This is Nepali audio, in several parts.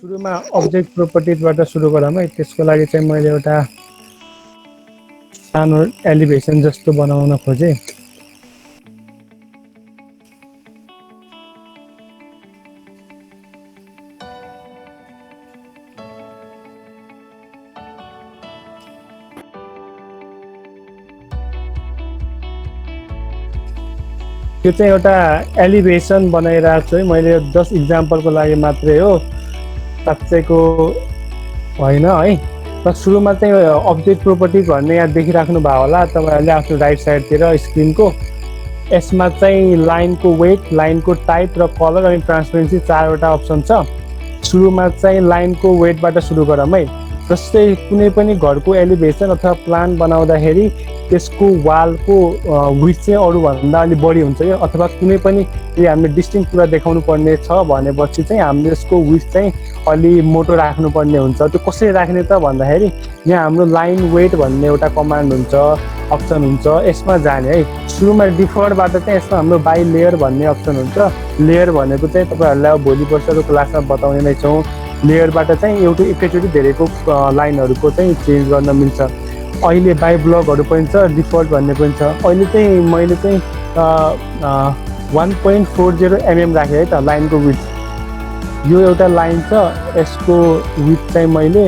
सुरुमा अब्जेक्ट प्रोपर्टिजबाट सुरु गरौँ है। त्यसको लागि चाहिँ मैले एउटा सानो एलिभेसन जस्तो बनाउन खोजेँ। यो चाहिँ एउटा एलिभेसन बनाइरहेको छु है मैले, जस्ट इक्जाम्पलको लागि मात्रै हो, साँच्चैको होइन है। र सुरुमा चाहिँ अब्जेक्ट प्रोपर्टिज भन्ने यहाँ देखिराख्नु भयो होला तपाईँहरूले आफ्नो राइट साइडतिर स्क्रिनको। यसमा चाहिँ लाइनको वेट, लाइनको टाइप र कलर अनि ट्रान्सपेरेन्सी चारवटा अप्सन छ। सुरुमा चाहिँ लाइनको वेटबाट सुरु गरौँ है। जस्तै कुनै पनि घरको एलिभेसन अथवा प्लान बनाउँदाखेरि त्यसको वालको विथ चाहिँ अरूभन्दा अलिक बढी हुन्छ क्या, अथवा कुनै पनि हामीले डिस्टिङ कुरा देखाउनु पर्ने छ भनेपछि चाहिँ हामीले यसको विथ चाहिँ अलि मोटो राख्नुपर्ने हुन्छ। त्यो कसरी राख्ने त भन्दाखेरि यहाँ हाम्रो लाइन वेट भन्ने एउटा कमान्ड हुन्छ, अप्सन हुन्छ, यसमा जाने है। सुरुमा डिफल्टबाट चाहिँ यसमा हाम्रो बाई लेयर भन्ने अप्सन हुन्छ। लेयर भनेको चाहिँ तपाईँहरूलाई भोलि पर्सिको क्लासमा बताउने नै छौँ। लेयरबाट चाहिँ एकैचोटि धेरैको लाइनहरूको चाहिँ चेन्ज गर्न मिल्छ। अहिले बाई ब्लकहरू पनि छ, डिफल्ट भन्ने पनि छ। अहिले चाहिँ मैले चाहिँ 1.40 mm राखेँ है त लाइनको विथ। यो एउटा लाइन छ, यसको विथ चाहिँ मैले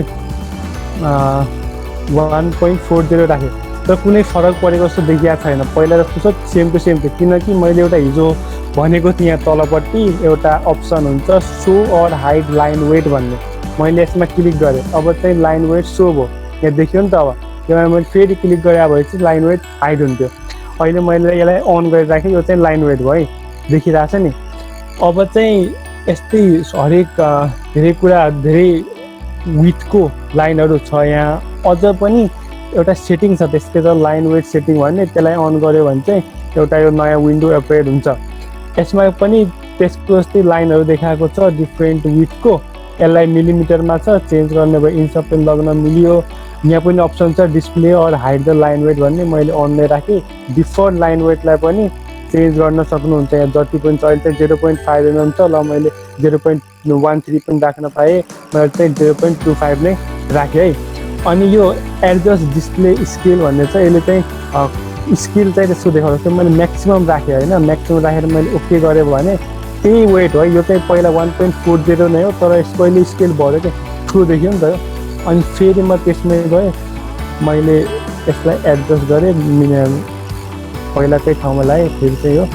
1.40 राखेँ। तर कुनै फरक परेको जस्तो देखिएको छैन। पहिला जस्तो छ सेम टु सेम थियो, किनकि मैले एउटा हिजो भनेको थिएँ यहाँ तलपट्टि एउटा अप्सन हुन्छ show or hide line weight भन्ने। मैले यसमा क्लिक गरेँ, अब चाहिँ लाइन वेट सो भयो, यहाँ देखियो नि त। अब त्यसमा मैले फेरि क्लिक गरेँ भए चाहिँ लाइन वेट हाइड हुन्थ्यो। अहिले मैले यसलाई अन गरेर राखेँ, यो चाहिँ लाइन वेट भयो है, देखिरहेको छ नि। अब चाहिँ यस्तै हरेक धेरै कुरा, धेरै विथको लाइनहरू छ यहाँ। अझ पनि एउटा सेटिङ छ त्यसको त लाइन वेट सेटिङ भन्ने, त्यसलाई अन गऱ्यो भने चाहिँ एउटा यो नयाँ विन्डो एपियर हुन्छ। यसमा पनि त्यसको जस्तै लाइनहरू देखाएको छ डिफ्रेन्ट विथको। यसलाई मिलिमिटरमा छ, चेन्ज गर्ने भयो इन्च पनि लग्न मिल्यो। यहाँ पनि अप्सन छ display or hide the line weight भन्ने, मैले अन नै राखेँ। डिफल्ट लाइन वेटलाई पनि चेन्ज गर्न सक्नुहुन्छ। यहाँ जति पनि छ, अहिले चाहिँ 0.5 mm छ, ल मैले 0.13 पनि राख्न पाएँ। मैले चाहिँ 0.25 नै राखेँ है। अनि यो एडजस्ट डिस्प्ले स्केल भन्ने छ, यसले चाहिँ स्केल चाहिँ त्यसको देखाउँछ। मैले म्याक्सिमम राखेँ होइन, म्याक्सिमम राखेर मैले ओके गरेँ भने त्यही वेट हो। यो चाहिँ पहिला 1.40 नै हो, तर यसको अहिले स्केल बढ्यो क्या, ठुलो देखियो नि त। अनि फेरि म त्यसमै गएँ, मैले यसलाई एडजस्ट गरेँ, पहिलाकै ठाउँमा लगाएँ, फेरि चाहिँ यो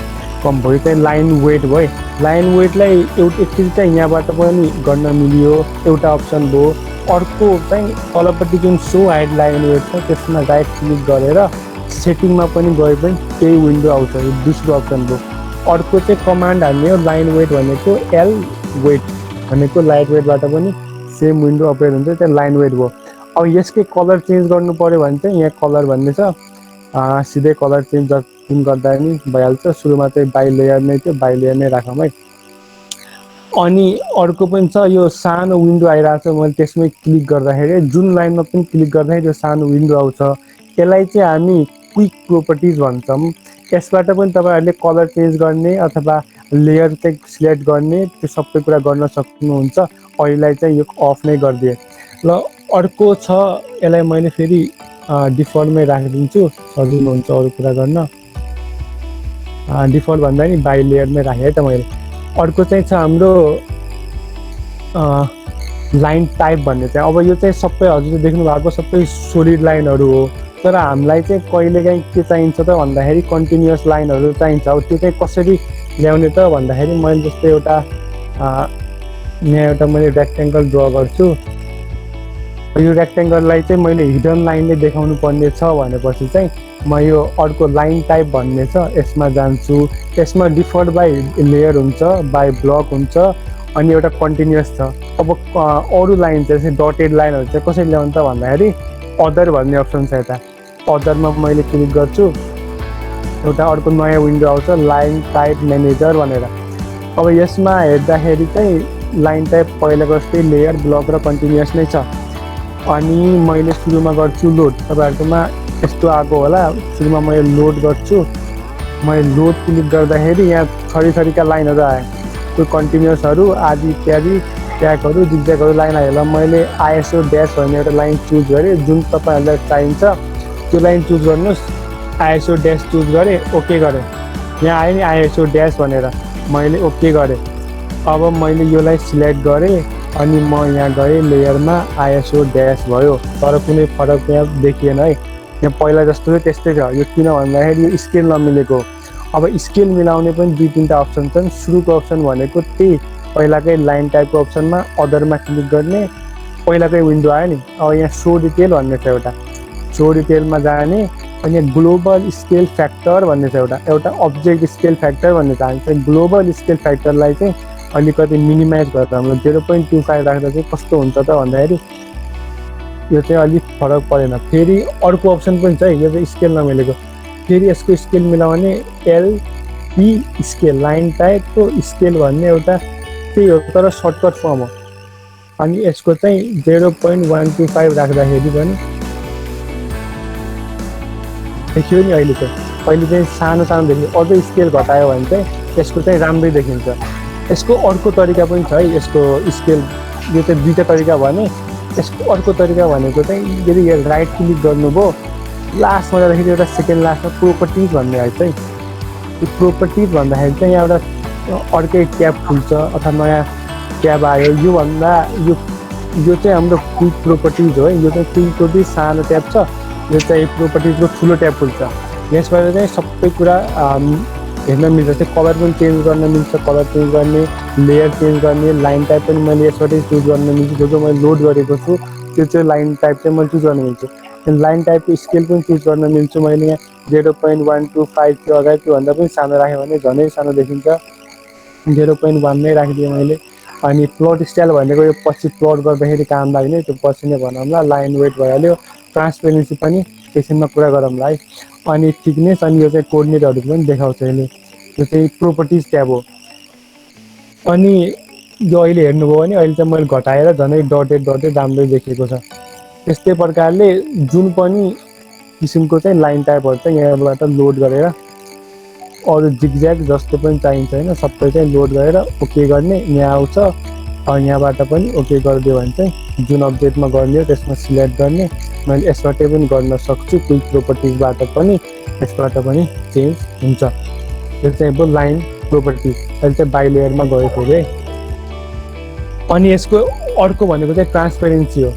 कम भयो, चाहिँ लाइन वेट भयो। लाइन वेटलाई एकचोटि चाहिँ यहाँबाट पनि गर्न मिल्यो, एउटा अप्सन भयो। अर्को चाहिँ तलपट्टि जुन सो हाइड लाइन वेट छ त्यसमा राइट क्लिक गरेर सेटिङमा पनि गए पनि त्यही विन्डो आउँछ, यो दोस्रो अप्सन भयो। अर्को चाहिँ कमान्ड हाल्ने हो, लाइन वेट भनेको एल वेट भनेको लाइट वेटबाट पनि सेम विन्डो अपेयर हुन्छ, त्यहाँ लाइन वेट भयो। अब यसकै कलर चेन्ज गर्नु पऱ्यो भने चाहिँ यहाँ कलर भन्ने छ, सिधै कलर चेन्ज गर्दा नि भइहाल्छ। सुरुमा चाहिँ बाई लेयर नै थियो, बाई लेयर नै राखौँ है। अनि अर्को पनि छ, यो सानो विन्डो आइरहेको छ, मैले त्यसमै क्लिक गर्दाखेरि जुन लाइनमा पनि क्लिक गर्दाखेरि यो सानो विन्डो आउँछ। यसलाई चाहिँ हामी क्विक प्रोपर्टिज भन्छौँ। यसबाट पनि तपाईँहरूले कलर चेन्ज गर्ने अथवा लेयर चाहिँ सिलेक्ट गर्ने, त्यो सबै कुरा गर्न सक्नुहुन्छ। अहिलेलाई चाहिँ यो अफ नै गरिदिएँ। ल अर्को छ, यसलाई मैले फेरि डिफल्टमै राखिदिन्छु, सजिलो हुन्छ अरू कुरा गर्न। डिफल्ट भन्दा नि बाई लेयरमै राखेँ है त मैले। अर्को चाहिँ छ हाम्रो लाइन टाइप भन्ने चाहिँ। अब यो चाहिँ सबै हजुरले देख्नु भएको सबै सोलिड लाइनहरू हो, तर हामीलाई चाहिँ कहिलेकाहीँ के चाहिन्छ त भन्दाखेरि कन्टिन्युअस लाइनहरू चाहिन्छ। अब त्यो चाहिँ कसरी ल्याउने त भन्दाखेरि मैले जस्तै एउटा यहाँ एउटा मैले रेक्टेङ्गल ड्र गर्छु। यो रेक्टेङ्गललाई चाहिँ मैले हिडन लाइनले देखाउनु पर्ने छ भनेपछि चाहिँ म यो अर्को लाइन टाइप भन्ने छ यसमा जान्छु। यसमा डिफल्ट बाई लेयर हुन्छ, बाई ब्लक हुन्छ, अनि एउटा कन्टिन्युअस छ। अब अरू लाइन चाहिँ डटेड लाइनहरू चाहिँ कसरी ल्याउनु त भन्दाखेरि अदर भन्ने अप्सन छ। यता अदरमा मैले क्लिक गर्छु, एउटा अर्को नयाँ विन्डो आउँछ लाइन टाइप म्यानेजर भनेर। अब यसमा हेर्दाखेरि चाहिँ लाइन टाइप पहिलाको जस्तै लेयर, ब्लक र कन्टिन्युअस नै छ। अनि मैले सुरुमा गर्छु लोड, तपाईँहरूकोमा यस्तो आएको होला। सुरुमा मैले लोड गर्छु, मैले लोड क्लिक गर्दाखेरि यहाँ थरी थरीका लाइनहरू आए, त्यो कन्टिन्युअसहरू आदि इत्यादि ट्यागहरू जिगज्यागहरू लाइन हालेर मैले आइएसओ ड्यास भन्ने एउटा लाइन चुज गरेँ, जुन तपाईँहरूलाई चाहिन्छ त्यो लाइन चुज गर्नुहोस्। आइएसओ ड्यास चुज गरेँ, ओके गरेँ। यहाँ आयो नि आइएसओ ड्यास भनेर, मैले ओके गरेँ। अब मैले योलाई सिलेक्ट गरेँ अनि म यहाँ गएँ लेयरमा, आइएसओ ड्यास भयो, तर कुनै फरक यहाँ देखिएन है। यहाँ पहिला जस्तो त्यस्तै छ। यो किन भन्दाखेरि यो स्केल नमिलेको। अब स्केल मिलाउने पनि 2-3टा अप्सन छन्। सुरुको अप्सन भनेको त्यही पहिलाकै लाइन टाइपको अप्सनमा अदरमा क्लिक गर्ने पहिलाकै विन्डो आयो नि। अब यहाँ सो डिटेल भन्ने छ एउटा, सो डिटेलमा जाने अनि यहाँ ग्लोबल स्केल फ्याक्टर भन्ने छ एउटा अब्जेक्ट स्केल फ्याक्टर भन्ने छ। हामी चाहिँ ग्लोबल स्केल फ्याक्टरलाई चाहिँ अलिकति मिनिमाइज गरेर हाम्रो 0.25 राख्दा चाहिँ कस्तो हुन्छ त भन्दाखेरि यो चाहिँ अलिक फरक परेन। फेरि अर्को अप्सन पनि छ है, यो चाहिँ स्केल नमिलेको। फेरि यसको स्केल मिलाउने एलपी स्केल, लाइन टाइपको स्केल भन्ने एउटा त्यही हो तर सर्टकट फर्म हो। अनि यसको चाहिँ 0.125 राख्दाखेरि पनि देखियो नि अहिले चाहिँ सानो सानो देखियो। अझै स्केल घटायो भने चाहिँ यसको चाहिँ राम्रै देखिन्छ। यसको अर्को तरिका पनि छ है यसको स्केल। यो चाहिँ 2टा तरिका भने यसको अर्को तरिका भनेको चाहिँ यदि यहाँ राइट क्लिक गर्नुभयो लास्टमा जाँदाखेरि एउटा सेकेन्ड लास्टमा प्रोपर्टिज भन्ने आयो चाहिँ। यो प्रोपर्टिज भन्दाखेरि चाहिँ यहाँ एउटा अर्कै ट्याब खुल्छ अथवा नयाँ ट्याब आयो। योभन्दा यो चाहिँ हाम्रो क्विक प्रोपर्टिज हो है। यो चाहिँ क्विक प्रोपर्टिज सानो ट्याब छ, यो चाहिँ प्रोपर्टिजको ठुलो ट्याब खुल्छ। यसबाट चाहिँ सबै कुरा हेर्न मिल्छ। चाहिँ कलर पनि चेन्ज गर्न मिल्छ, कलर चेन्ज गर्ने, लेयर चेन्ज गर्ने, लाइन टाइप पनि मैले यसबाटै चुज गर्न मिल्छ। जो मैले लोड गरेको छु त्यो चाहिँ लाइन टाइप चाहिँ मैले चुज गर्न मिल्छु। लाइन टाइपको स्केल पनि चुज गर्न मिल्छु मैले। यहाँ 0.125 त्यो अगाडि त्योभन्दा पनि सानो राखेँ भने झनै सानो देखिन्छ। 0.1 नै राखिदिएँ मैले। अनि प्लट स्टाइल भनेको यो पछि प्लट गर्दाखेरि काम लाग्ने, त्यो पछि नै भनौँला। लाइन वेट भइहाल्यो। ट्रान्सपेरेन्सी पनि एकछिनमा कुरा गरौँला है। अनि थिकनेस अनि यो चाहिँ कोअर्डिनेटहरू पनि देखाउँछ यसले। यो चाहिँ प्रोपर्टिज ट्याब हो। अनि यो अहिले हेर्नुभयो भने अहिले चाहिँ मैले घटाएर झनै डटेड राम्रै देखिएको छ। त्यस्तै प्रकारले जुन पनि किसिमको चाहिँ लाइन टाइपहरू चाहिँ यहाँबाट लोड गरेर अरू जिगज्याग जस्तो पनि चाहिन्छ होइन, सबै चाहिँ लोड गरेर ओके गर्ने। यहाँ आउँछ, यहाँबाट पनि ओके गरिदियो भने चाहिँ जुन अब्जेक्टमा गर्ने हो त्यसमा सिलेक्ट गर्ने। मैले यसबाटै पनि गर्न सक्छु, क्विक प्रोपर्टिजबाट पनि यसबाट पनि चेन्ज हुन्छ। यो चाहिँ अब लाइन प्रोपर्टिज अहिले चाहिँ बाई लेयरमा गयो फेरि। अनि यसको अर्को भनेको चाहिँ ट्रान्सपेरेन्सी हो।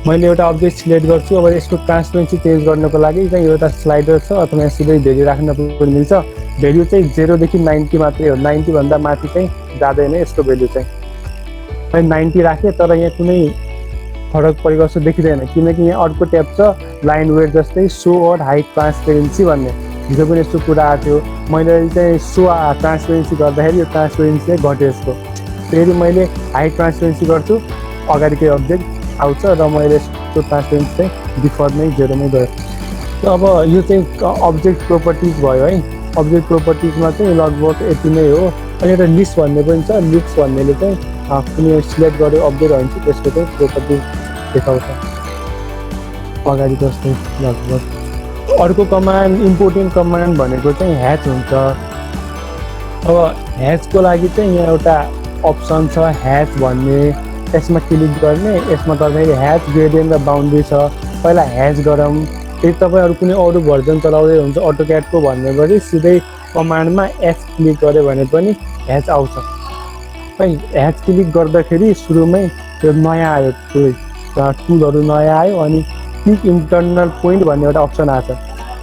मैले एउटा अब्जेक्ट सिलेक्ट गर्छु। अब यसको ट्रान्सपेरेन्सी चेन्ज गर्नको लागि चाहिँ एउटा स्लाइडर छ अथवा यहाँ सिधै भेल्यु राख्न पनि मिल्छ। भेल्यु चाहिँ 0 देखि 90 मात्रै हो, 90 भन्दा माथि चाहिँ जाँदैन यसको भेल्यु चाहिँ। मैले 90 राखेँ तर यहाँ कुनै फरक परेको जस्तो देखिँदैन, किनकि यहाँ अर्को ट्याब छ लाइन वेट जस्तै सो और हाइट ट्रान्सपेरेन्सी भन्ने। हिजो पनि यस्तो कुरा आएको थियो। मैले चाहिँ सो ट्रान्सपेरेन्सी गर्दाखेरि यो ट्रान्सपेरेन्सी चाहिँ घट्यो यसको। फेरि मैले हाइट ट्रान्सपेरेन्सी गर्छु, अगाडिकै अब्जेक्ट आउँछ र मैले यसको ट्रान्सपेरेन्सी चाहिँ डिफल्ट नै 0 नै गयो। अब यो चाहिँ अब्जेक्ट प्रोपर्टिज भयो है। अब्जेक्ट प्रोपर्टिजमा चाहिँ लगभग यति नै हो। अनि एउटा लिस्ट भन्ने पनि छ। लिस्ट भन्नेले चाहिँ कुनै सिलेक्ट गर्यो अब्जेक्ट हुन्छ त्यसको चाहिँ प्रोपर्टिज देखाउँछ अगाडि जस्तै लगभग। अर्को कमान्ड इम्पोर्टेन्ट कमान्ड भनेको चाहिँ ह्याच हुन्छ। अब ह्याचको लागि चाहिँ यहाँ एउटा अप्सन छ ह्याच भन्ने, यसमा क्लिक गर्ने। यसमा गर्दाखेरि ह्याच ग्रेडियन्ट र बााउन्ड्री छ। पहिला ह्याच गरौँ। यदि तपाईँहरू कुनै अरू भर्जन चलाउँदै हुन्छ अटोक्याडको भन्ने गरी सिधै कमान्डमा एच क्लिक गऱ्यो भने पनि ह्याच आउँछ है। ह्याच क्लिक गर्दाखेरि सुरुमै त्यो नयाँ आयो, टुलहरू नयाँ आयो। अनि पिक इन्टरनल पोइन्ट भन्ने एउटा अप्सन आएको छ।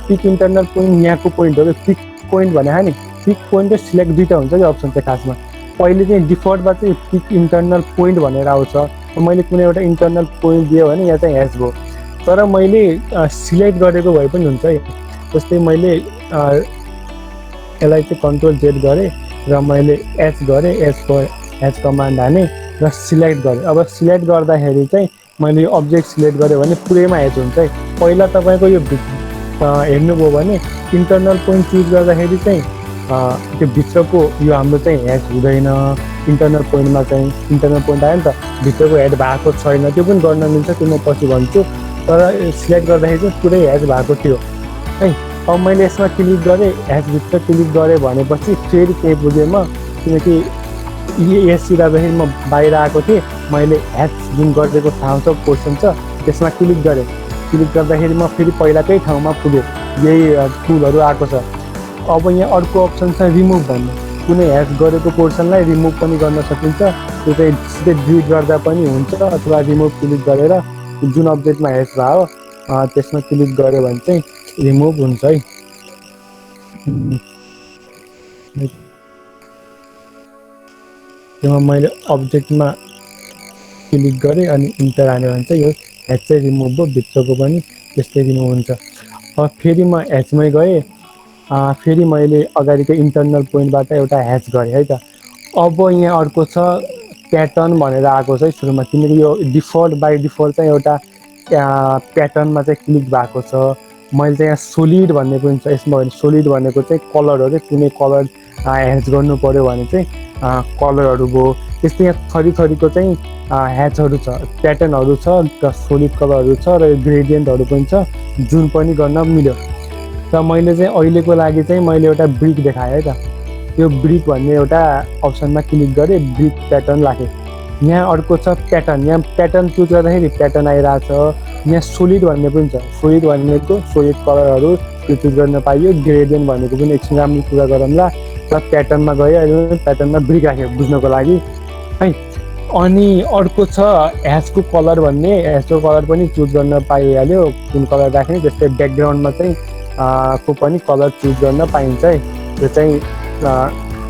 पिक इन्टरनल पोइन्ट यहाँको पोइन्ट हो कि पिक पोइन्ट भने नि पिक पोइन्ट र सिलेक्ट 2टा हुन्छ कि अप्सन चाहिँ खासमा। पहिले चाहिँ डिफल्टमा चाहिँ पिक इन्टरनल पोइन्ट भनेर आउँछ। मैले कुनै एउटा इन्टरनल पोइन्ट दिएँ भने यहाँ चाहिँ ह्याच भयो। तर मैले सिलेक्ट गरेको भए पनि हुन्छ है। जस्तै मैले यसलाई चाहिँ कन्ट्रोल Z गरेँ र मैले एच गरेँ, एचको ह्याच कमान्ड हाने र सिलेक्ट गरेँ। अब सिलेक्ट गर्दाखेरि चाहिँ मैले यो अब्जेक्ट सिलेक्ट गरेँ भने पुरैमा ह्याच हुन्छ है। पहिला तपाईँको यो हेर्नुभयो भने इन्टरनल पोइन्ट चुज गर्दाखेरि चाहिँ त्यो भित्रको यो हाम्रो चाहिँ ह्याच हुँदैन। इन्टरनल पोइन्टमा चाहिँ इन्टरनल पोइन्ट आयो नि त, भित्रको ह्याच भएको छैन, त्यो पनि गर्न मिल्छ, त्यो म पछि भन्छु। तर सिलेक्ट गर्दाखेरि चाहिँ पुरै ह्याच भएको थियो है। अब मैले यसमा क्लिक गरेँ, ह्याचभित्र क्लिक गरेँ भनेपछि फेरि केही बुझेँ म, किनकि एसी राख्दाखेरि म बाहिर आएको थिएँ, मैले ह्याच जुन गरिदिएको ठाउँ छ पोर्सन छ त्यसमा क्लिक गरेँ। क्लिक गर्दाखेरि म फेरि पहिलाकै ठाउँमा पुगेँ, यही टुलहरू आएको छ। अब यहाँ अर्को अप्सन छ रिमुभ भन्ने, कुनै ह्याच गरेको पोर्सनलाई रिमुभ पनि गर्न सकिन्छ। त्यो चाहिँ सिधै डिलिट गर्दा पनि हुन्छ, अथवा रिमुभ क्लिक गरेर जुन अब्जेक्टमा ह्याच भयो त्यसमा क्लिक गऱ्यो भने चाहिँ रिमुभ हुन्छ है। त्यसमा मैले अब्जेक्टमा क्लिक गरेँ अनि इन्टर हाल्यो भने चाहिँ यो ह्याच चाहिँ रिमुभ भयो, भित्रको पनि त्यस्तै रिमुभ हुन्छ। अब फेरि म ह्याचमै गएँ, फेरि मैले अगाडिको इन्टरनल पोइन्टबाट एउटा ह्याच गरेँ है त। अब यहाँ अर्को छ प्याटर्न भनेर आएको छ है सुरुमा, किनकि यो डिफल्ट बाई डिफल्ट चाहिँ एउटा प्याटर्नमा चाहिँ क्लिक भएको छ। मैले चाहिँ यहाँ सोलिड भन्ने पनि छ यसमा, सोलिड भनेको चाहिँ कलर हो कि कुनै कलर ह्याच गर्नु पऱ्यो भने चाहिँ कलरहरू भयो। त्यस्तै यहाँ थरीको चाहिँ ह्याचहरू छ, प्याटर्नहरू छ, सोलिड कलरहरू छ र ग्रेडियन्टहरू पनि छ जुन पनि गर्न मिल्यो। र मैले चाहिँ अहिलेको लागि चाहिँ मैले एउटा ब्रिक देखाएँ है त। यो ब्रिक भन्ने एउटा अप्सनमा क्लिक गरेँ, ब्रिक प्याटर्न राखेँ। यहाँ अर्को छ प्याटर्न, यहाँ प्याटर्न चुज गर्दाखेरि प्याटर्न आइरहेछ। यहाँ सोलिड भन्ने पनि छ, सोलिड भनेको सोलिड कलरहरू त्यो चुज गर्न पाइयो। ग्रेडियन्ट भनेको पनि एकछिन राम्रो कुरा गरौँला। र प्याटर्नमा गयो, अहिले प्याटर्नमा ब्रिक राख्यो बुझ्नको लागि है। अनि अर्को छ ह्याचको कलर भन्ने, ह्याचको कलर पनि चुज गर्न पाइहाल्यो कुन कलर राख्ने। जस्तै ब्याकग्राउन्डमा चाहिँ को पनि कलर चुज गर्न पाइन्छ है। त्यो चाहिँ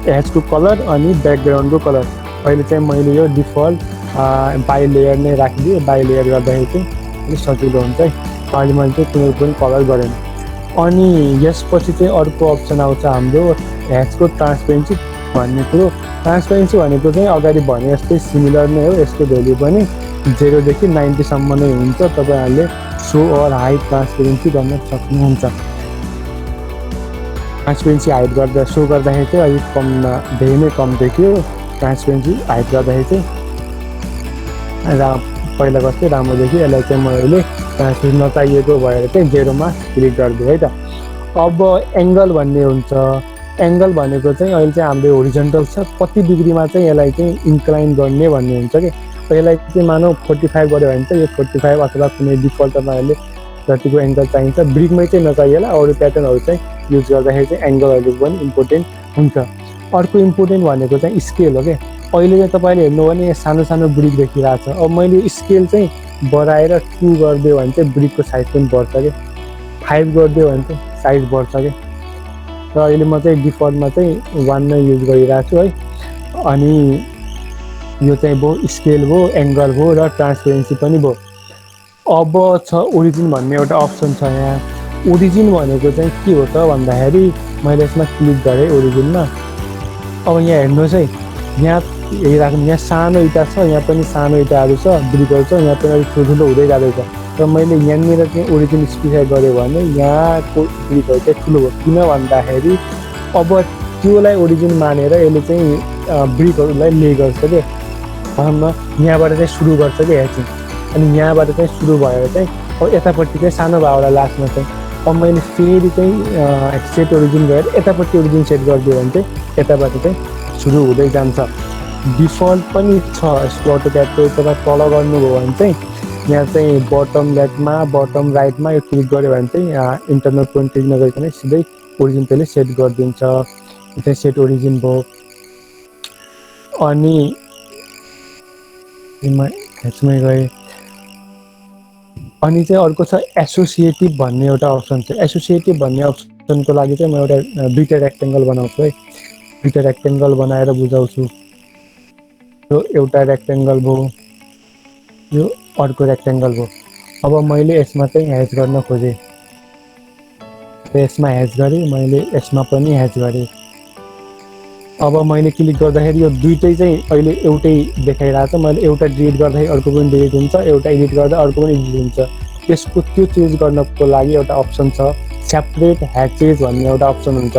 ह्याचको कलर अनि ब्याकग्राउन्डको कलर। अहिले चाहिँ मैले यो डिफल्ट बाई लेयर नै राखिदिएँ, बाई लेयर गर्दाखेरि चाहिँ अलिक सजिलो हुन्छ है। अहिले मैले चाहिँ कुनै पनि कलर गरेन। अनि यसपछि चाहिँ अर्को अप्सन आउँछ हाम्रो ह्याचको ट्रान्सपेरेन्सी भन्ने कुरो। ट्रान्सपेरेन्सी भनेको चाहिँ अगाडि भने जस्तै सिमिलर नै हो, यसको भ्याल्यु पनि 0 देखि 90 सम्म नै हुन्छ। तपाईँहरूले सो अर हाइड ट्रान्सपेरेन्सी गर्न सक्नुहुन्छ। ट्रान्सपेरेन्सी हाइड गर्दा सो गर्दाखेरि चाहिँ अलिक कम, धेरै नै कम देखियो। ट्रान्सपेरेन्सी हाइड गर्दाखेरि चाहिँ पहिला जस्तै राम्रो देखियो। यसलाई चाहिँ मैले ट्रान्सपेरेन्सी नचाहिएको भएर चाहिँ 0मा क्लिक गरिदिएँ है त। अब एङ्गल भन्ने हुन्छ। एङ्गल भनेको चाहिँ अहिले चाहिँ हाम्रो होरिजन्टल छ, कति डिग्रीमा चाहिँ यसलाई चाहिँ इन्क्लाइन गर्ने भन्ने हुन्छ कि। यसलाई चाहिँ मानौ 45 गऱ्यो भने चाहिँ यो 45 अथवा कुनै डिफल्ट तपाईँहरूले जतिको एङ्गल चाहिन्छ। ब्रिकमै चाहिँ नचाहिएला, अरू प्याटर्नहरू चाहिँ युज गर्दाखेरि चाहिँ एङ्गलहरू पनि इम्पोर्टेन्ट हुन्छ। अर्को इम्पोर्टेन्ट भनेको चाहिँ स्केल हो क्या। अहिले चाहिँ तपाईँले हेर्नु भने सानो सानो ब्रिक देखिरहेको छ। अब मैले स्केल चाहिँ बढाएर 2 गरिदियो भने चाहिँ ब्रिकको साइज पनि बढ्छ क्या, 5 गरिदियो भने चाहिँ साइज बढ्छ क्या। र अहिले म चाहिँ डिफल्टमा चाहिँ 1 नै युज गरिरहेको छु है। अनि यो चाहिँ भयो स्केल भयो, एङ्गल भयो र ट्रान्सपेरेन्सी पनि भयो। अब छ ओरिजिन भन्ने एउटा अप्सन छ यहाँ। ओरिजिन भनेको चाहिँ के हो त भन्दाखेरि मैले यसमा क्लिक गरेँ ओरिजिनमा। अब यहाँ हेर्नुहोस् है, यहाँ हेरिराख्नु, यहाँ सानो इँटा छ, यहाँ पनि सानो इँटाहरू छ, ब्रिकहरू छ, यहाँ पनि अलिक ठुल्ठुलो हुँदै जाँदैछ। र मैले यहाँनिर चाहिँ ओरिजिन स्पेसिफाई गरेँ भने यहाँको ब्रिकहरू चाहिँ ठुलो हो। किन भन्दाखेरि अब त्योलाई ओरिजिन मानेर यसले चाहिँ ब्रिकहरूलाई ले गर्छ क्या। भनौँ न यहाँबाट चाहिँ सुरु गर्छ क्या ह्याचिङ, अनि यहाँबाट चाहिँ सुरु भएर चाहिँ अब यतापट्टि चाहिँ सानो भयो होला लास्टमा चाहिँ। अब मैले फेरि चाहिँ सेट ओरिजिन गएर यतापट्टि ओरिजिन सेट गरिदियो भने चाहिँ यताबाट चाहिँ सुरु हुँदै जान्छ। डिफल्ट पनि छ यसको अटोक्याडको। तपाईँ तल गर्नुभयो भने चाहिँ यहाँ चाहिँ बटम लेफ्टमा बटम राइटमा यो क्लिक गऱ्यो भने चाहिँ इन्टरनल पोइन्ट क्लिक नगरिकन सिधै ओरिजिन त्यसले सेट गरिदिन्छ। यो चाहिँ सेट ओरिजिन भयो। अनि ह्याचमै गएँ। अनि चाहिँ अर्को छ एसोसिएटिभ भन्ने एउटा अप्सन छ। एसोसिएटिभ भन्ने अप्सनको लागि चाहिँ म एउटा 2टा रेक्टेङ्गल बनाउँछु है। 2टा रेक्टेङ्गल बनाएर बुझाउँछु। यो एउटा रेक्टेङ्गल भयो, यो अर्को रेक्टेङ्गल भयो। अब मैले यसमा चाहिँ ह्याच गर्न खोजेँ, यसमा ह्याच गरेँ, मैले यसमा पनि ह्याच गरेँ। अब मैले क्लिक गर्दाखेरि यो दुइटै चाहिँ अहिले एउटै देखाइरहेको छ। मैले एउटा डिलिट गर्दाखेरि अर्को पनि डिलिट हुन्छ, एउटा एडिट गर्दा अर्को पनि एडिट हुन्छ। त्यसको त्यो चेन्ज गर्नको लागि एउटा अप्सन छ सेपरेट ह्याचेस भन्ने एउटा अप्सन हुन्छ।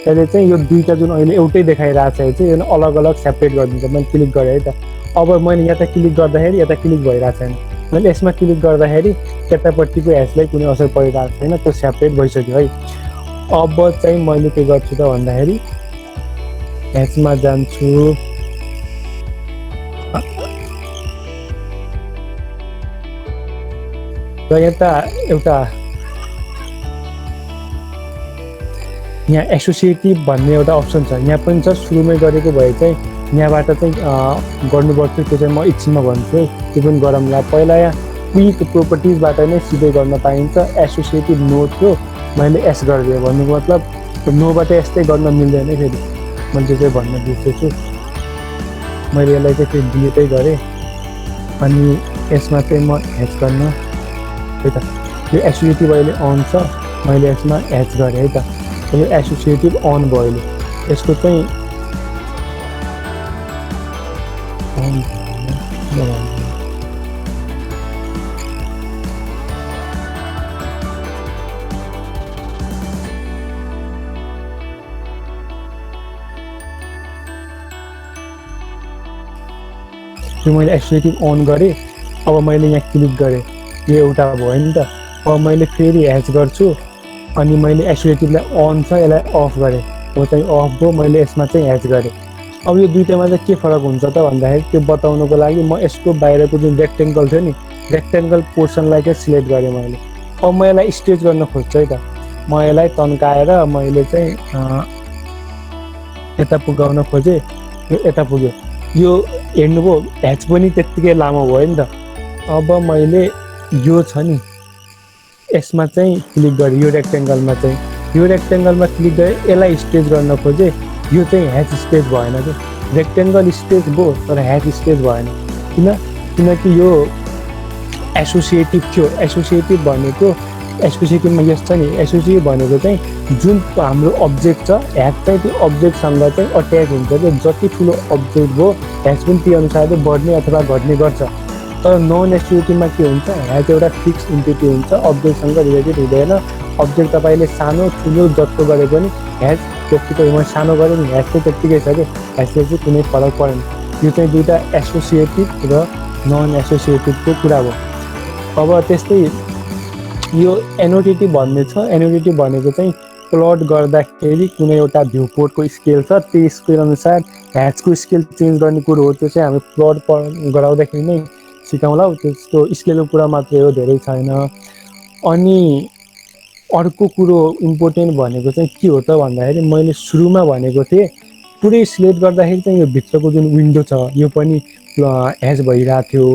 त्यसले चाहिँ यो दुईटा जुन अहिले एउटै देखाइरहेको छ चाहिँ यो अलग अलग सेपरेट गरिदिन्छ। मैले क्लिक गरेँ है त। अब मैले यता क्लिक गर्दाखेरि यता क्लिक भइरहेको छैन, मैले यसमा क्लिक गर्दाखेरि यतापट्टिको ह्याचलाई कुनै असर परिरहेको छैन, त्यो सेपरेट भइसक्यो है। अब चाहिँ मैले के गर्छु त भन्दाखेरि ह्याचमा जान्छु, र यता एउटा यहाँ एसोसिएटिभ भन्ने एउटा अप्सन छ, यहाँ पनि छ। सुरुमै गरेको भए चाहिँ यहाँबाट चाहिँ गर्नुपर्थ्यो, त्यो चाहिँ म एकछिनमा भन्छु है, त्यो पनि गरौँला। पहिला यहाँ क्विक प्रोपर्टिजबाट नै सिधै गर्न पाइन्छ। एसोसिएटिभ नो थियो, मैले एस गरिदिएँ, भन्नुको मतलब नोबाट यस्तै गर्न मिल्दैन। फेरि मैले चाहिँ भन्न बिर्सेछु, मैले यसलाई चाहिँ फेरि डिलिटै गरेँ। अनि यसमा चाहिँ म ह्याच गर्न है त, यो एसोसिएटिभ अहिले अन छ, मैले यसमा ह्याच गरेँ है त। यो एसोसिएटिभ अन भयो अहिले, यसको चाहिँ यो मैले एसोसिएटिभ अन गरेँ। अब मैले यहाँ क्लिक गरेँ, यो एउटा भयो नि त। अब मैले फेरि ह्याच गर्छु, अनि मैले एसोसिएटिभलाई अन छ यसलाई अफ गरेँ, यो चाहिँ अफ भयो। मैले यसमा चाहिँ ह्याच गरेँ। अब यो दुइटामा चाहिँ के फरक हुन्छ त भन्दाखेरि त्यो बताउनको लागि म यसको बाहिरको जुन रेक्टेङ्गल थियो नि, रेक्टेङ्गल पोर्सनलाई चाहिँ सिलेक्ट गरेँ मैले। अब म यसलाई स्ट्रेच गर्न खोज्छु है त, म यसलाई तन्काएर मैले चाहिँ यता पुगाउन खोजेँ, यो यता पुग्यो। यो हेर्नुभयो ह्याच पनि त्यत्तिकै लामो भयो नि त। अब मैले यो छ नि यसमा चाहिँ क्लिक गरेँ, यो रेक्टेङ्गलमा चाहिँ, यो रेक्टेङ्गलमा क्लिक गरेँ, यसलाई स्ट्रेच गर्न खोजेँ। यो चाहिँ ह्याच स्ट्रेच भएन कि, रेक्टेङ्गल स्ट्रेच भयो तर ह्याच स्ट्रेच भएन। किनकि यो एसोसिएटिभ थियो। एसोसिएटिभ भनेको, एसोसिएटिभमा यस छ नि, एसोसिएटिभ भनेको चाहिँ जुन हाम्रो अब्जेक्ट छ, ह्याच चाहिँ त्यो अब्जेक्टसँग चाहिँ अट्याच हुन्छ कि जति ठुलो अब्जेक्ट भयो ह्याच पनि त्यो अनुसारले बढ्ने अथवा घट्ने गर्छ। तर नन एसोसिएटिभमा के हुन्छ, ह्याच एउटा फिक्स इन्टिटी हुन्छ, अब्जेक्टसँग रिलेटेड हुँदैन। अब्जेक्ट तपाईँले सानो ठुलो जस्तो गरे पनि ह्याच त्यत्तिकै, म सानो गरेँ नि ह्याच चाहिँ त्यत्तिकै छ कि, ह्याचले चाहिँ कुनै फरक परेन। यो चाहिँ दुईवटा एसोसिएटिभ र नन एसोसिएटिभको कुरा भयो। अब त्यस्तै यो एनोटेटिभ भन्ने छ। एनोटेटिभ भनेको चाहिँ प्लट गर्दाखेरि कुनै एउटा भ्यू पोर्टको स्केल छ, त्यो स्केल अनुसार ह्याचको स्केल चेन्ज गर्ने कुरो हो। त्यो चाहिँ हामी प्लट गराउँदाखेरि नै सिकाउँला, त्यस्तो स्केलको कुरा मात्रै हो, धेरै छैन। अनि अर्को कुरो इम्पोर्टेन्ट भनेको चाहिँ के हो त भन्दाखेरि, मैले सुरुमा भनेको थिएँ पुरै सिलेक्ट गर्दाखेरि चाहिँ यो भित्रको जुन विन्डो छ यो पनि ह्याच भइरहेको थियो,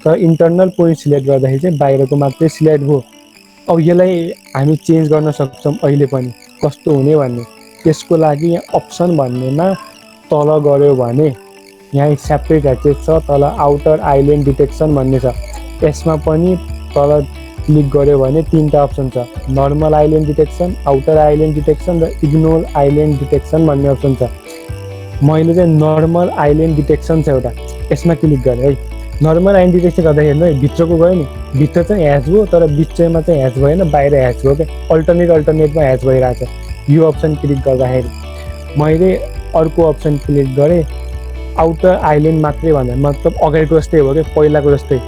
तर इन्टरनल पोइन्ट सिलेक्ट गर्दाखेरि चाहिँ बाहिरको मात्रै सिलेक्ट भयो। अब यसलाई हामी चेन्ज गर्न सक्छौँ अहिले पनि, कस्तो हुने भन्ने। त्यसको लागि यहाँ अप्सन भन्नेमा तल गऱ्यो भने यहाँ सेपरेट ह्याचेस छ, तल आउटर आइल्यान्ड डिटेक्सन भन्ने छ, यसमा पनि तल क्लिक गऱ्यो भने तीनटा अप्सन छ, normal island detection, outer island detection र इग्नोर आइल्यान्ड डिटेक्सन भन्ने अप्सन छ। मैले चाहिँ नर्मल आइल्यान्ड डिटेक्सन छ एउटा, यसमा क्लिक गरेँ है। नर्मल आइल्यान्ड डिटेक्सन गर्दा हेर्नु है, भित्रको गयो नि, भित्र चाहिँ ह्याच भयो तर बिचमा चाहिँ ह्याच भएन, बाहिर ह्याच भयो क्या, अल्टरनेटमा ह्याच भइरहेको छ। यो अप्सन क्लिक गर्दाखेरि मैले अर्को अप्सन क्लिक गरेँ, आउटर आइल्यान्ड मात्रै भन्दा मतलब अगाडिको जस्तै हो क्या, पहिलाको जस्तै,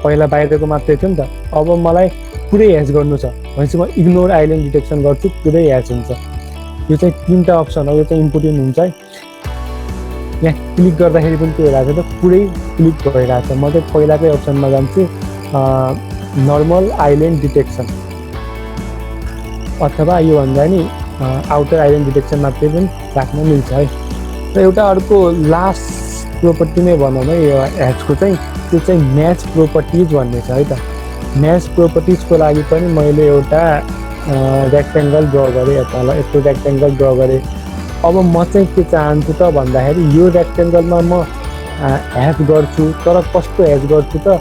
पहिला बाहिरको मात्रै थियो नि त। अब मलाई पुरै ह्याच गर्नु छ भनेपछि म इग्नोर आइल्यान्ड डिटेक्सन गर्छु, पुरै ह्याच हुन्छ। यो चाहिँ तीनटा अप्सन हो, यो चाहिँ इम्पोर्टेन्ट हुन्छ है। यहाँ क्लिक गर्दाखेरि पनि के भइरहेको छ त, पुरै क्लिक भइरहेको छ। म चाहिँ पहिलाकै अप्सनमा जान्छु, नर्मल आइल्यान्ड डिटेक्सन, अथवा योभन्दा नि आउटर आइल्यान्ड डिटेक्सन मात्रै पनि राख्न मिल्छ है। र एउटा अर्को लास्ट प्रोपर्टी नै भनौँ है यो ह्याचको चाहिँ, त्यो चाहिँ म्याच प्रोपर्टिज भन्ने छ है त। म्याच प्रोपर्टिजको लागि पनि मैले एउटा रेक्टेङ्गल ड्र गरेँ, यतालाई यस्तो रेक्टेङ्गल ड्र गरेँ। अब म चाहिँ के चाहन्छु त भन्दाखेरि यो रेक्टेङ्गलमा म ह्याच गर्छु, तर कस्तो ह्याच गर्छु त,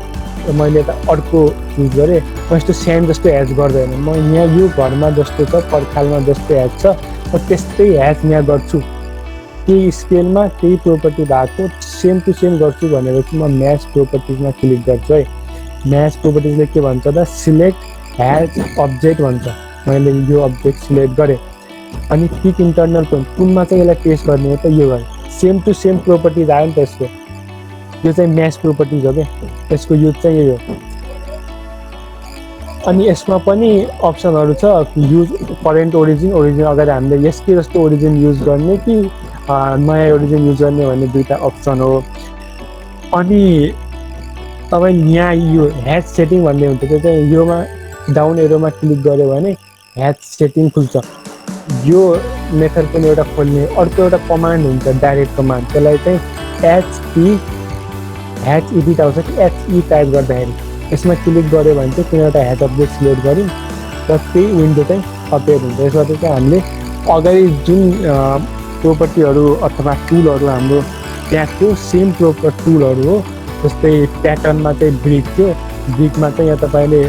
मैले यता अर्को चुज गरेँ। म यस्तो सेम जस्तो ह्याच गर्दैन, म यहाँ यो घरमा जस्तो छ, पर्खालमा जस्तो ह्याच छ, म त्यस्तै ह्याच यहाँ गर्छु। केही स्केलमा केही प्रोपर्टी भएको सेम टु सेम गर्छु भनेपछि म म्याच प्रोपर्टिजमा क्लिक गर्छु है। म्याच प्रोपर्टिजले के भन्छ त, सिलेक्ट ह्याच अब्जेक्ट भन्छ। मैले यो अब्जेक्ट सिलेक्ट गरेँ, अनि पिक इन्टरनल पोइन्ट कुनमा चाहिँ यसलाई टेस्ट गर्ने हो त, यो गरेँ। सेम टु सेम प्रोपर्टिज आयो नि त यसको, यो चाहिँ म्याच प्रोपर्टिज हो क्या, यसको युज चाहिँ यही हो। अनि यसमा पनि अप्सनहरू छ, युज करेन्ट ओरिजिन, ओरिजिन अगाडि हामीले यसकै जस्तो ओरिजिन युज गर्ने कि नयाँ ओरिजिन युज गर्ने भन्ने दुईवटा अप्सन हो। अनि तपाईँ यहाँ यो ह्याच सेटिङ भन्ने हुन्छ त्यो चाहिँ योमा डाउन एरोमा क्लिक गऱ्यो भने ह्याच सेटिङ खुल्छ। यो मेथड पनि एउटा खोल्ने अर्को एउटा कमान्ड हुन्छ डाइरेक्ट कमान्ड, त्यसलाई चाहिँ एचई ह्याच एडिट आउँछ कि एचई टाइप गर्दाखेरि यसमा क्लिक गऱ्यो भने चाहिँ कुनै एउटा ह्याच अब्जेक्ट सिलेक्ट गऱ्यौँ र त्यही विन्डो चाहिँ अपेयर हुन्छ। यसबाट चाहिँ हामीले अगाडि जुन प्रोपर्टीहरू अथवा टुलहरू हाम्रो त्यहाँ थियो सेम टुलहरू हो। जस्तै प्याटर्नमा चाहिँ ब्रिक थियो, ब्रिकमा चाहिँ यहाँ तपाईँले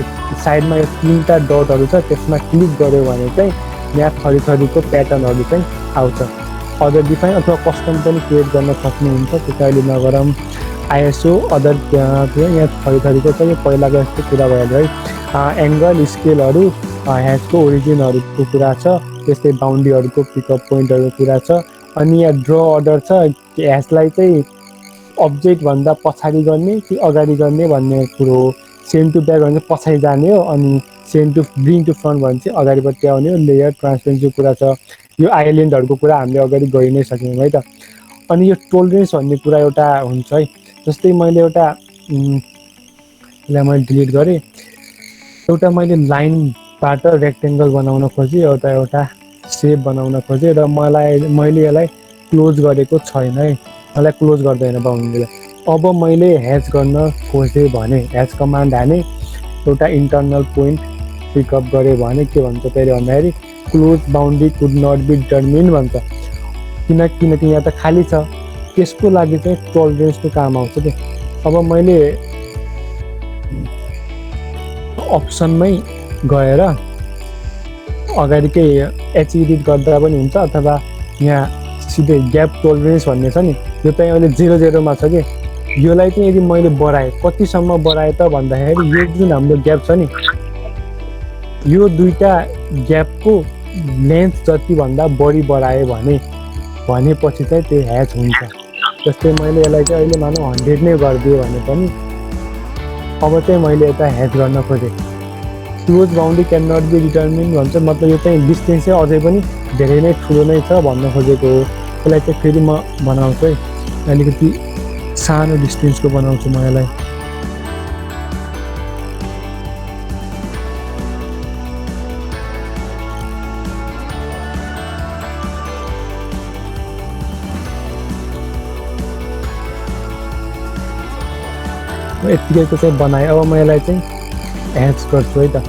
साइडमा यो 3टा डटहरू छ त्यसमा क्लिक गऱ्यो भने चाहिँ यहाँ थरीथरीको प्याटर्नहरू चाहिँ आउँछ। अदर डिफाइन अथवा कस्टम पनि क्रिएट गर्न सक्नुहुन्छ, त्यो चाहिँ अहिले नगरौँ। आइएसओ अदर यहाँ थरीथरीको छ, यो पहिलाको जस्तो कुरा भइहाल्यो है। एङ्गल स्केलहरू ह्याचको ओरिजिनहरूको कुरा छ, त्यस्तै बााउन्ड्रीहरूको पिकअप पोइन्टहरूको कुरा छ। अनि यहाँ ड्र अर्डर छ, ह्याचलाई चाहिँ अब्जेक्टभन्दा पछाडि गर्ने कि अगाडि गर्ने भन्ने कुरो हो। सेन्ड टु ब्याक भने चाहिँ पछाडि जाने हो, अनि send to bring to front भने चाहिँ अगाडिपट्टि आउने हो। लेयर ट्रान्सपेरेन्सीको कुरा छ, यो आइल्यान्डहरूको कुरा हामीले अगाडि गइ नै सक्यौँ है त। अनि यो टोलरेन्स भन्ने कुरा एउटा हुन्छ है। जस्तै मैले एउटा यसलाई मैले डिलिट गरेँ, एउटा मैले लाइनबाट रेक्टेङ्गल बनाउन खोजेँ, एउटा सेप बनाउन खोजेँ र मैले यसलाई क्लोज गरेको छैन है, मलाई क्लोज गर्दैन बाउन्ड्रीलाई। अब मैले ह्याच गर्न खोजेँ भने ह्याच कमान्ड हाने, एउटा इन्टरनल पोइन्ट पिकअप गरेँ भने के भन्छ फेरि भन्दाखेरि close boundary could not be determine भन्छ। किनकि यहाँ त खाली छ, त्यसको लागि चाहिँ टोलरेन्सको काम आउँछ कि। अब मैले अप्सनमै गएर अगाडिकै एच एडिट गर्दा पनि हुन्छ, अथवा यहाँ सिधै ग्याप टोलरेन्स भन्ने छ नि, यो चाहिँ अहिले 0-0मा छ कि। योलाई चाहिँ यदि मैले बढाएँ, कतिसम्म बढाएँ त भन्दाखेरि यो जुन हाम्रो ग्याप छ नि, यो दुईटा ग्यापको लेन्थ जतिभन्दा बढी बढाएँ भनेपछि चाहिँ त्यो ह्याच हुन्छ। जस्तै मैले यसलाई चाहिँ अहिले मानौँ 100 नै गरिदिएँ भने पनि अब चाहिँ मैले यता ह्याच गर्न खोजेँ। Close boundary can not be determine भन्छ, मतलब यो चाहिँ डिस्टेन्स चाहिँ अझै पनि धेरै नै ठुलो नै छ भन्न खोजेको हो। यसलाई चाहिँ फेरि म बनाउँछु है, अलिकति सानो डिस्टेन्सको बनाउँछु म यसलाई। यतिकैको चाहिँ बनाएँ। अब म यसलाई चाहिँ ह्याच गर्छु है त।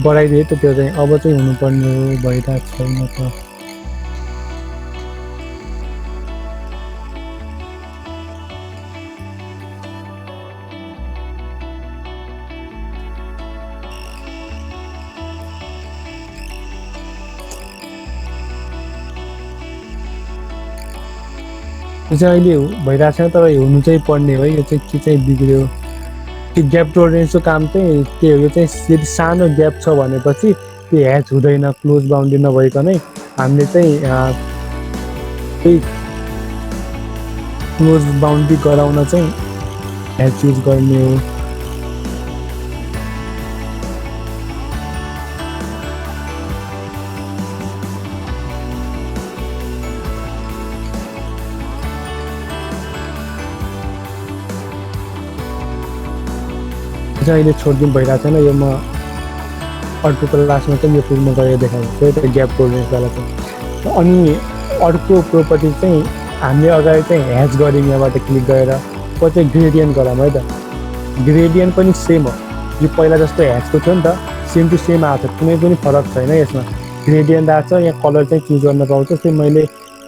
बढाइदिएँ त त्यो चाहिँ अब चाहिँ हुनुपर्ने हो, भइरहेको छैन त। यो चाहिँ अहिले भइरहेको छैन, तर हुनु चाहिँ पर्ने हो। यो चाहिँ के चाहिँ बिग्रियो, त्यो ग्याप टोलरेन्सको काम चाहिँ के हो, यो चाहिँ यदि सानो ग्याप छ भनेपछि त्यो ह्याच हुँदैन क्लोज बाउन्ड्री नभइकनै। हामीले चाहिँ त्यही क्लोज बाउन्ड्री गराउन चाहिँ ह्याच युज गर्ने हो। अहिले छोडिदिउँ, भइरहेको छैन यो। म अर्को क्लासमा चाहिँ यो फिल्डमा गएर देखाउँछु है त ग्याप टोलरेन्सवाला चाहिँ। अनि अर्को प्रोपर्टी चाहिँ हामीले अगाडि चाहिँ ह्याच गऱ्यौँ, यहाँबाट क्लिक गरेर पछि चाहिँ ग्रेडियन्ट गराउँ है त। ग्रेडियन्ट पनि सेम हो, यो पहिला जस्तो ह्याचको थियो नि त, सेम टु सेम आएको छ, कुनै पनि फरक छैन यसमा। ग्रेडियन्ट आएको छ, यहाँ कलर चाहिँ चुज गर्न पाउँछ। त्यो मैले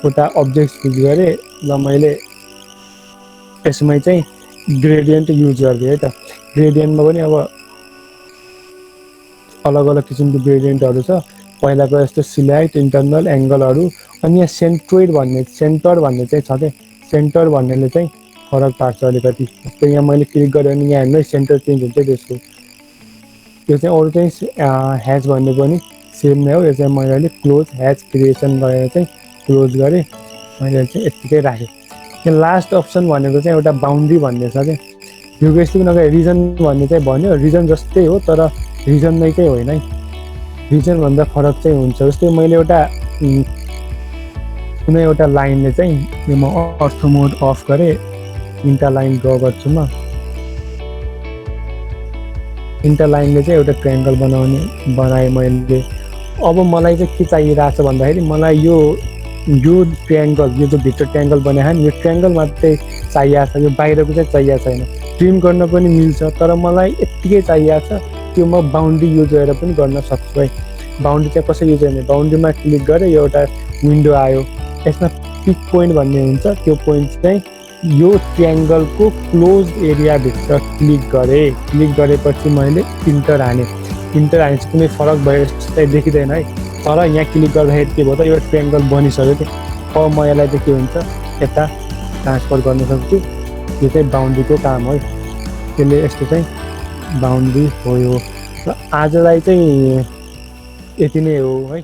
एउटा अब्जेक्ट चुज गरेँ र मैले यसमै चाहिँ ग्रेडियन्ट युज गरिदिएँ है त। ग्रेडियन्टमा पनि अब अलग अलग किसिमको ग्रेडियन्टहरू छ, पहिलाको जस्तो सिलेक्ट, इन्टरनल, एङ्गलहरू। अनि यहाँ सेन्टर भन्ने चाहिँ छ कि, सेन्टर भन्नेले चाहिँ फरक पार्छ अलिकति। जस्तै यहाँ मैले क्लिक गरेँ भने यहाँ हेर्नु सेन्टर चेन्ज हुन्छ त्यसको। यो चाहिँ अरू चाहिँ ह्याच भन्ने पनि सेम नै हो। यो चाहिँ मैले अहिले क्लोज ह्याच क्रिएसन गरेर चाहिँ क्लोज गरेँ, मैले चाहिँ यत्तिकै राखेँ। यो लास्ट अप्सन भनेको चाहिँ एउटा बााउन्ड्री भन्ने छ क्या प्रिभियसली नगए रिजन भन्ने चाहिँ भन्यो रिजन जस्तै हो तर रिजन नै चाहिँ होइन है रिजनभन्दा फरक चाहिँ हुन्छ जस्तै मैले एउटा कुनै एउटा लाइनले चाहिँ म अर्थो मोड अफ गरेँ तिनवटा लाइन ड्र गर्छु म तिनवटा लाइनले चाहिँ एउटा ट्रायङ्गल बनाएँ मैले अब मलाई चाहिँ के चाहिरहेको छ भन्दाखेरि मलाई यो ट्रायङ्गल यो जो भित्र ट्रायङ्गल बनाएको नि यो ट्रायङ्गल मात्रै चाहिएको छ यो बाहिरको चाहिँ चाहिएको छैन ट्रिम गर्न पनि मिल्छ तर मलाई यत्तिकै चाहिएको छ त्यो म बााउन्ड्री युज गरेर पनि गर्न सक्छु है बााउन्ड्री चाहिँ कसरी युज गर्ने बााउन्ड्रीमा क्लिक गरेँ एउटा विन्डो आयो यसमा पिक पोइन्ट भन्ने हुन्छ त्यो पोइन्ट चाहिँ यो ट्रायङ्गलको क्लोज एरियाभित्र क्लिक गरेपछि मैले इन्टर हानेँ कुनै फरक भयो जस्तै देखिँदैन है तर यहाँ क्लिक गर्दाखेरि के भयो त यो ट्रायङ्गल बनिसक्यो कि अब म यसलाई चाहिँ के हुन्छ यता ट्रान्सफर गर्न सक्छु यो चाहिँ बााउन्ड्रीको काम हो त्यसले यस्तो चाहिँ बााउन्ड्री हो यो र आजलाई चाहिँ यति नै हो है।